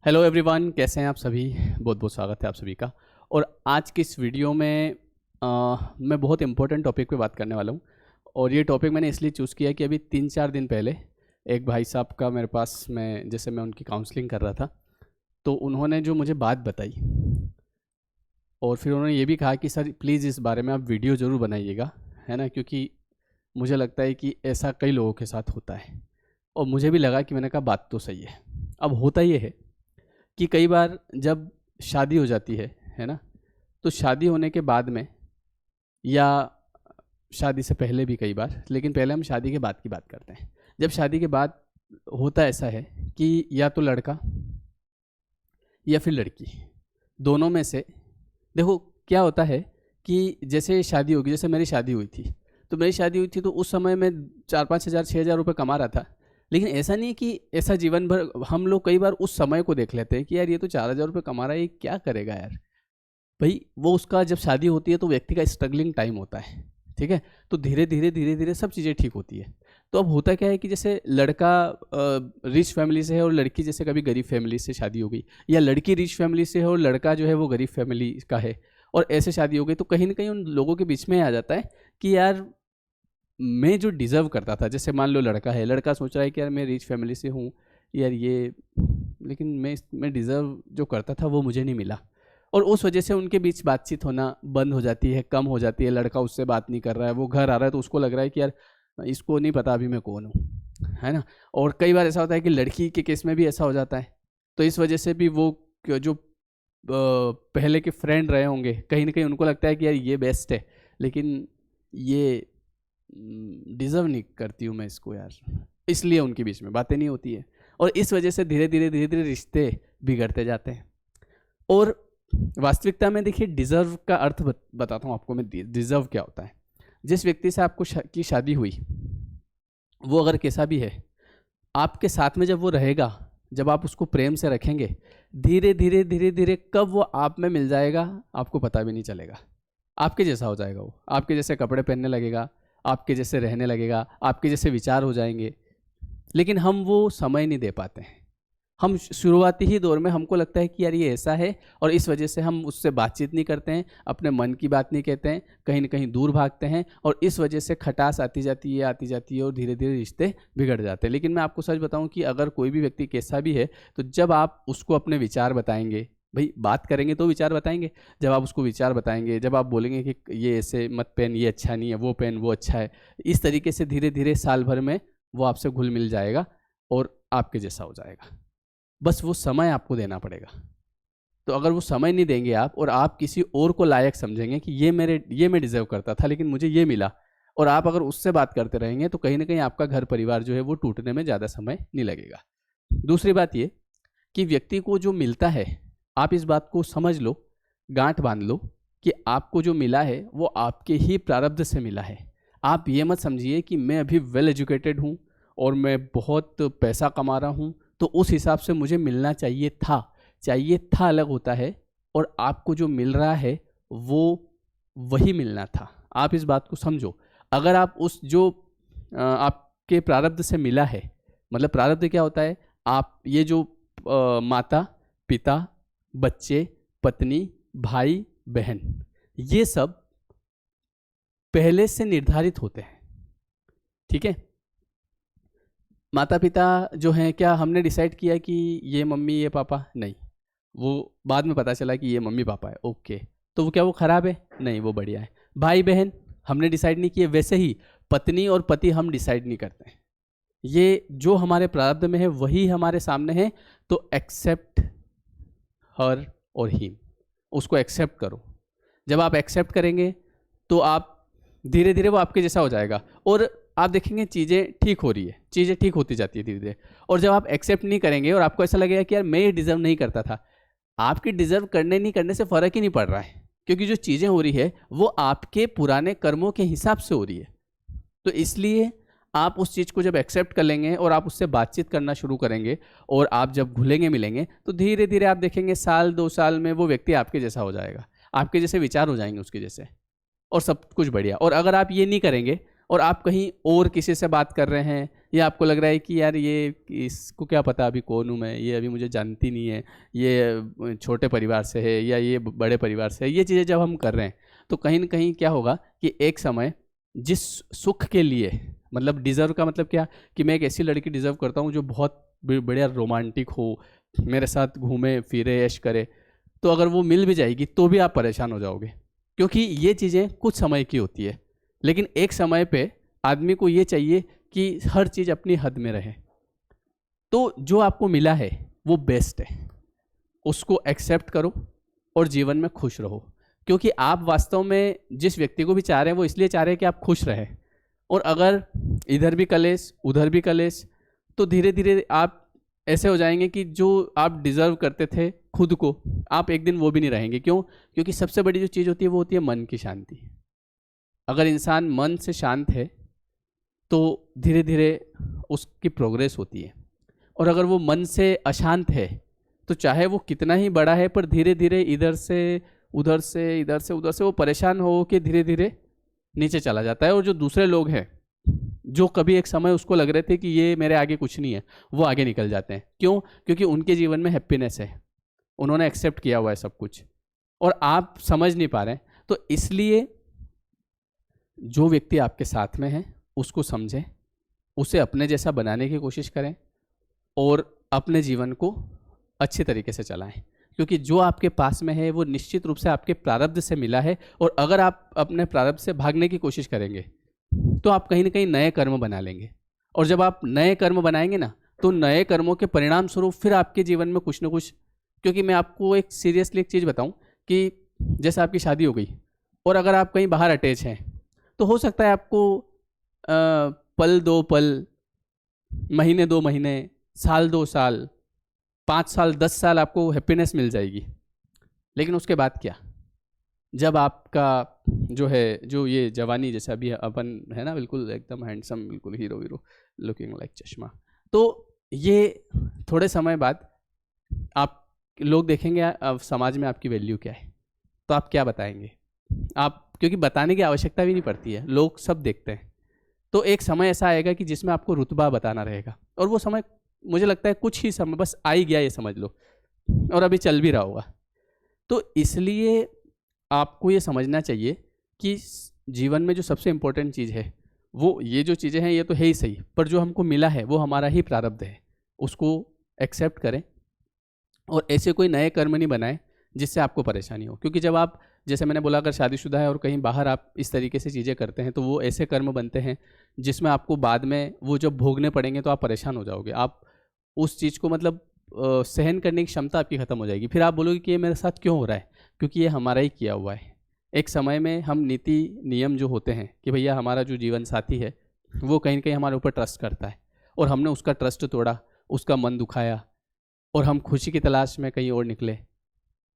Hello everyone, कैसे हैं आप सभी। बहुत बहुत स्वागत है आप सभी का। और आज की इस वीडियो में मैं बहुत इम्पोर्टेंट टॉपिक पे बात करने वाला हूँ। और ये टॉपिक मैंने इसलिए चूज़ किया कि अभी 3-4 दिन पहले एक भाई साहब का मेरे पास मैं उनकी काउंसलिंग कर रहा था, तो उन्होंने जो मुझे बात बताई और फिर उन्होंने ये भी कहा कि सर प्लीज़ इस बारे में आप वीडियो ज़रूर बनाइएगा, है ना, क्योंकि मुझे लगता है कि ऐसा कई लोगों के साथ होता है। और मुझे भी लगा कि मैंने कहा बात तो सही है। अब होता ये है कि कई बार जब शादी हो जाती है ना, तो शादी होने के बाद में या शादी से पहले भी कई बार, लेकिन पहले हम शादी के बाद की बात करते हैं। जब शादी के बाद होता ऐसा है कि या तो लड़का या फिर लड़की, दोनों में से देखो क्या होता है कि जैसे शादी होगी, जैसे मेरी शादी हुई थी, तो मेरी शादी हुई थी तो उस समय मैं 4-5 हज़ार 6 हज़ार रुपये कमा रहा था। लेकिन ऐसा नहीं कि ऐसा जीवन भर, हम लोग कई बार उस समय को देख लेते हैं कि यार ये तो 4 हज़ार रुपये कमा रहा है, ये क्या करेगा यार। भाई वो उसका जब शादी होती है तो व्यक्ति का स्ट्रगलिंग टाइम होता है, ठीक है। तो धीरे धीरे सब चीज़ें ठीक होती है। तो अब होता क्या है कि जैसे लड़का रिच फैमिली से है और लड़की जैसे कभी गरीब फैमिली से शादी हो गई, या लड़की रिच फैमिली से है और लड़का जो है वो गरीब फैमिली का है, और ऐसे शादी हो गई, तो कहीं ना कहीं उन लोगों के बीच में आ जाता है कि यार मैं जो डिज़र्व करता था, जैसे मान लो लड़का है, लड़का सोच रहा है कि यार मैं रिच फैमिली से हूँ, यार ये, लेकिन मैं डिज़र्व जो करता था वो मुझे नहीं मिला। और उस वजह से उनके बीच बातचीत होना बंद हो जाती है, कम हो जाती है। लड़का उससे बात नहीं कर रहा है, वो घर आ रहा है तो उसको लग रहा है कि यार इसको नहीं पता अभी मैं कौन हूँ, है ना। और कई बार ऐसा होता है कि लड़की के केस में भी ऐसा हो जाता है। तो इस वजह से भी वो जो पहले के फ्रेंड रहे होंगे, कहीं ना कहीं उनको लगता है कि यार ये बेस्ट है, लेकिन ये डिज़र्व नहीं करती हूँ मैं इसको यार, इसलिए उनके बीच में बातें नहीं होती है। और इस वजह से धीरे धीरे रिश्ते बिगड़ते जाते हैं। और वास्तविकता में देखिए, डिज़र्व का अर्थ बताता हूँ आपको मैं। डिज़र्व क्या होता है? जिस व्यक्ति से आपको की शादी हुई, वो अगर कैसा भी है, आपके साथ में जब वो रहेगा, जब आप उसको प्रेम से रखेंगे, धीरे धीरे कब वो आप में मिल जाएगा आपको पता भी नहीं चलेगा। आपके जैसा हो जाएगा, वो आपके जैसे कपड़े पहनने लगेगा, आपके जैसे रहने लगेगा, आपके जैसे विचार हो जाएंगे। लेकिन हम वो समय नहीं दे पाते हैं। हम शुरुआती ही दौर में हमको लगता है कि यार ये ऐसा है, और इस वजह से हम उससे बातचीत नहीं करते हैं, अपने मन की बात नहीं कहते हैं, कहीं ना कहीं दूर भागते हैं, और इस वजह से खटास आती जाती है और धीरे धीरे रिश्ते बिगड़ जाते हैं। लेकिन मैं आपको सच बताऊं कि अगर कोई भी व्यक्ति कैसा भी है, तो जब आप उसको अपने विचार बताएंगे, भाई बात करेंगे तो विचार बताएंगे, जब आप उसको विचार बताएंगे, जब आप बोलेंगे कि ये ऐसे मत पहन, ये अच्छा नहीं है, वो पहन, वो अच्छा है, इस तरीके से धीरे धीरे साल भर में वो आपसे घुल मिल जाएगा और आपके जैसा हो जाएगा। बस वो समय आपको देना पड़ेगा। तो अगर वो समय नहीं देंगे आप, और आप किसी और को लायक समझेंगे कि ये मैं डिज़र्व करता था लेकिन मुझे ये मिला, और आप अगर उससे बात करते रहेंगे, तो कहीं ना कहीं आपका घर परिवार जो है वो टूटने में ज़्यादा समय नहीं लगेगा। दूसरी बात ये कि व्यक्ति को जो मिलता है, आप इस बात को समझ लो, गांठ बांध लो, कि आपको जो मिला है वो आपके ही प्रारब्ध से मिला है। आप ये मत समझिए कि मैं अभी वेल एजुकेटेड हूँ और मैं बहुत पैसा कमा रहा हूँ, तो उस हिसाब से मुझे मिलना चाहिए था अलग होता है, और आपको जो मिल रहा है वो वही मिलना था। आप इस बात को समझो। अगर आप उस जो आपके प्रारब्ध से मिला है, मतलब प्रारब्ध क्या होता है, आप ये जो माता पिता, बच्चे, पत्नी, भाई बहन, ये सब पहले से निर्धारित होते हैं, ठीक है। माता पिता जो हैं, क्या हमने डिसाइड किया कि ये मम्मी ये पापा? नहीं, वो बाद में पता चला कि ये मम्मी पापा है, ओके। तो वो क्या वो खराब है? नहीं, वो बढ़िया है। भाई बहन हमने डिसाइड नहीं किए, वैसे ही पत्नी और पति हम डिसाइड नहीं करते हैं। ये जो हमारे प्रारब्ध में है वही हमारे सामने है। तो एक्सेप्ट हर और हिम, उसको एक्सेप्ट करो। जब आप एक्सेप्ट करेंगे तो आप धीरे धीरे वो आपके जैसा हो जाएगा, और आप देखेंगे चीज़ें ठीक हो रही है, चीज़ें ठीक होती जाती है धीरे धीरे। और जब आप एक्सेप्ट नहीं करेंगे और आपको ऐसा लगेगा कि यार मैं ये डिज़र्व नहीं करता था, आपके डिज़र्व करने नहीं करने से फ़र्क ही नहीं पड़ रहा है, क्योंकि जो चीज़ें हो रही है वो आपके पुराने कर्मों के हिसाब से हो रही है। तो इसलिए आप उस चीज़ को जब एक्सेप्ट कर लेंगे और आप उससे बातचीत करना शुरू करेंगे, और आप जब घुलेंगे मिलेंगे, तो धीरे धीरे आप देखेंगे 1-2 साल में वो व्यक्ति आपके जैसा हो जाएगा, आपके जैसे विचार हो जाएंगे उसके जैसे, और सब कुछ बढ़िया। और अगर आप ये नहीं करेंगे और आप कहीं और किसी से बात कर रहे हैं, या आपको लग रहा है कि यार ये इसको क्या पता अभी कौन हूँ मैं, ये अभी मुझे जानती नहीं है, ये छोटे परिवार से है या ये बड़े परिवार से है, ये चीज़ें जब हम कर रहे हैं तो कहीं ना कहीं क्या होगा कि एक समय जिस सुख के लिए, मतलब डिज़र्व का मतलब क्या, कि मैं एक ऐसी लड़की डिज़र्व करता हूँ जो बहुत बढ़िया रोमांटिक हो, मेरे साथ घूमे फिरे ऐश करे, तो अगर वो मिल भी जाएगी तो भी आप परेशान हो जाओगे, क्योंकि ये चीज़ें कुछ समय की होती है। लेकिन एक समय पे आदमी को ये चाहिए कि हर चीज़ अपनी हद में रहे। तो जो आपको मिला है वो बेस्ट है, उसको एक्सेप्ट करो और जीवन में खुश रहो, क्योंकि आप वास्तव में जिस व्यक्ति को भी चाह रहे हैं वो इसलिए चाह रहे हैं कि आप खुश रहें। और अगर इधर भी कलेश उधर भी कलेश, तो धीरे धीरे आप ऐसे हो जाएंगे कि जो आप डिज़र्व करते थे खुद को, आप एक दिन वो भी नहीं रहेंगे। क्यों? क्योंकि सबसे बड़ी जो चीज़ होती है वो होती है मन की शांति। अगर इंसान मन से शांत है तो धीरे धीरे उसकी प्रोग्रेस होती है, और अगर वो मन से अशांत है तो चाहे वो कितना ही बड़ा है पर धीरे धीरे इधर से उधर से इधर से उधर से वो परेशान हो के धीरे धीरे नीचे चला जाता है। और जो दूसरे लोग हैं जो कभी एक समय उसको लग रहे थे कि ये मेरे आगे कुछ नहीं है, वो आगे निकल जाते हैं। क्यों? क्योंकि उनके जीवन में हैप्पीनेस है, उन्होंने एक्सेप्ट किया हुआ है सब कुछ, और आप समझ नहीं पा रहे हैं। तो इसलिए जो व्यक्ति आपके साथ में है उसको समझें, उसे अपने जैसा बनाने की कोशिश करें और अपने जीवन को अच्छे तरीके से चलाएं, क्योंकि जो आपके पास में है वो निश्चित रूप से आपके प्रारब्ध से मिला है। और अगर आप अपने प्रारब्ध से भागने की कोशिश करेंगे तो आप कहीं ना कहीं नए कर्म बना लेंगे, और जब आप नए कर्म बनाएंगे ना तो नए कर्मों के परिणाम स्वरूप फिर आपके जीवन में कुछ ना कुछ, क्योंकि मैं आपको एक सीरियसली एक चीज़ बताऊं कि जैसे आपकी शादी हो गई और अगर आप कहीं बाहर अटैच हैं तो हो सकता है आपको पल दो पल, महीने दो महीने, साल दो साल, 5 साल 10 साल आपको हैप्पीनेस मिल जाएगी। लेकिन उसके बाद क्या? जब आपका जो है जो ये जवानी, जैसे अभी अपन है ना बिल्कुल एकदम हैंडसम, बिल्कुल हीरो हीरो लुकिंग लाइक चश्मा, तो ये थोड़े समय बाद आप लोग देखेंगे अब समाज में आपकी वैल्यू क्या है, तो आप क्या बताएंगे? आप, क्योंकि बताने की आवश्यकता भी नहीं पड़ती है, लोग सब देखते हैं। तो एक समय ऐसा आएगा कि जिसमें आपको रुतबा बताना रहेगा, और वो समय मुझे लगता है कुछ ही समय बस आ ही गया ये समझ लो, और अभी चल भी रहा होगा। तो इसलिए आपको ये समझना चाहिए कि जीवन में जो सबसे इम्पोर्टेंट चीज़ है वो, ये जो चीज़ें हैं ये तो है ही सही, पर जो हमको मिला है वो हमारा ही प्रारब्ध है, उसको एक्सेप्ट करें और ऐसे कोई नए कर्म नहीं बनाएं जिससे आपको परेशानी हो। क्योंकि जब आप, जैसे मैंने बोला, अगर शादीशुदा है और कहीं बाहर आप इस तरीके से चीज़ें करते हैं तो वो ऐसे कर्म बनते हैं जिसमें आपको बाद में वो जब भोगने पड़ेंगे तो आप परेशान हो जाओगे। आप उस चीज़ को मतलब सहन करने की क्षमता आपकी ख़त्म हो जाएगी। फिर आप बोलोगे कि ये मेरे साथ क्यों हो रहा है, क्योंकि ये हमारा ही किया हुआ है। एक समय में हम नीति नियम जो होते हैं कि भैया हमारा जो जीवन साथी है वो कहीं ना कहीं हमारे ऊपर ट्रस्ट करता है, और हमने उसका ट्रस्ट तोड़ा, उसका मन दुखाया और हम खुशी की तलाश में कहीं और निकले।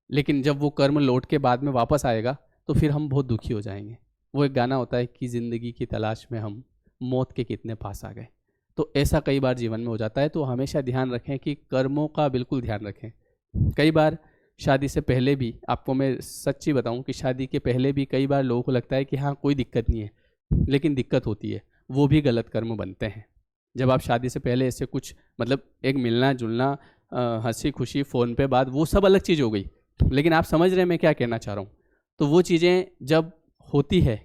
लेकिन जब वो कर्म लौट के बाद में वापस आएगा तो फिर हम बहुत दुखी हो जाएंगे। वो एक गाना होता है कि ज़िंदगी की तलाश में हम मौत के कितने पास आ गए। तो ऐसा कई बार जीवन में हो जाता है। तो हमेशा ध्यान रखें कि कर्मों का बिल्कुल ध्यान रखें। कई बार शादी से पहले भी, आपको मैं सच्ची बताऊं कि शादी के पहले भी कई बार लोगों को लगता है कि हाँ कोई दिक्कत नहीं है, लेकिन दिक्कत होती है। वो भी गलत कर्म बनते हैं। जब आप शादी से पहले ऐसे कुछ मतलब एक मिलना जुलना, हंसी खुशी, फ़ोन पे बात, वो सब अलग चीज़ हो गई, लेकिन आप समझ रहे हैं मैं क्या कहना चाह रहा हूँ। तो वो चीज़ें जब होती है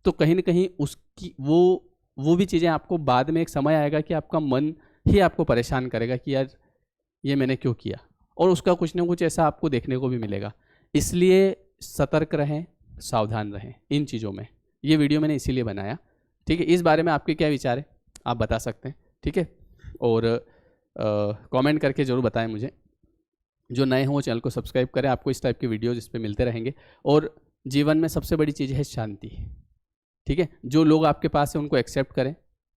तो कहीं ना कहीं उसकी वो भी चीज़ें आपको बाद में एक समय आएगा कि आपका मन ही आपको परेशान करेगा कि यार ये मैंने क्यों किया, और उसका कुछ ना कुछ ऐसा आपको देखने को भी मिलेगा। इसलिए सतर्क रहें, सावधान रहें इन चीज़ों में। ये वीडियो मैंने इसीलिए बनाया, ठीक है। इस बारे में आपके क्या विचार है आप बता सकते हैं, ठीक है। और कमेंट करके ज़रूर बताएं मुझे। जो नए हों चैनल को सब्सक्राइब करें, आपको इस टाइप के वीडियोज़ इस पर मिलते रहेंगे। और जीवन में सबसे बड़ी चीज़ है शांति, ठीक है। जो लोग आपके पास हैं उनको एक्सेप्ट करें,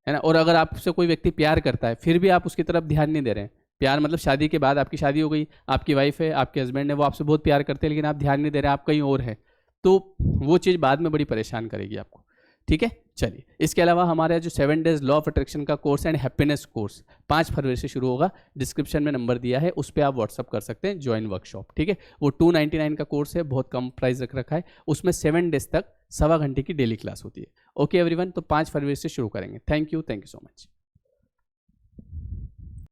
है ना। और अगर आपसे कोई व्यक्ति प्यार करता है फिर भी आप उसकी तरफ ध्यान नहीं दे रहे हैं, प्यार मतलब शादी के बाद, आपकी शादी हो गई, आपकी वाइफ है, आपके हस्बैंड है, वो आपसे बहुत प्यार करते हैं लेकिन आप ध्यान नहीं दे रहे, आप कहीं और हैं, तो वो चीज़ बाद में बड़ी परेशान करेगी आपको, ठीक है। चलिए, इसके अलावा हमारा जो 7 डेज लॉ ऑफ अट्रैक्शन का कोर्स एंड हैप्पीनेस कोर्स 5 फरवरी से शुरू होगा। डिस्क्रिप्शन में नंबर दिया है, उस पर आप व्हाट्सअप कर सकते हैं, ज्वाइन वर्कशॉप, ठीक है। वो 299 का कोर्स है, बहुत कम प्राइस रख रखा है। उसमें 7 डेज तक 1.25 घंटे की डेली क्लास होती है। ओके एवरीवन, तो 5 फरवरी से शुरू करेंगे। Thank you so much.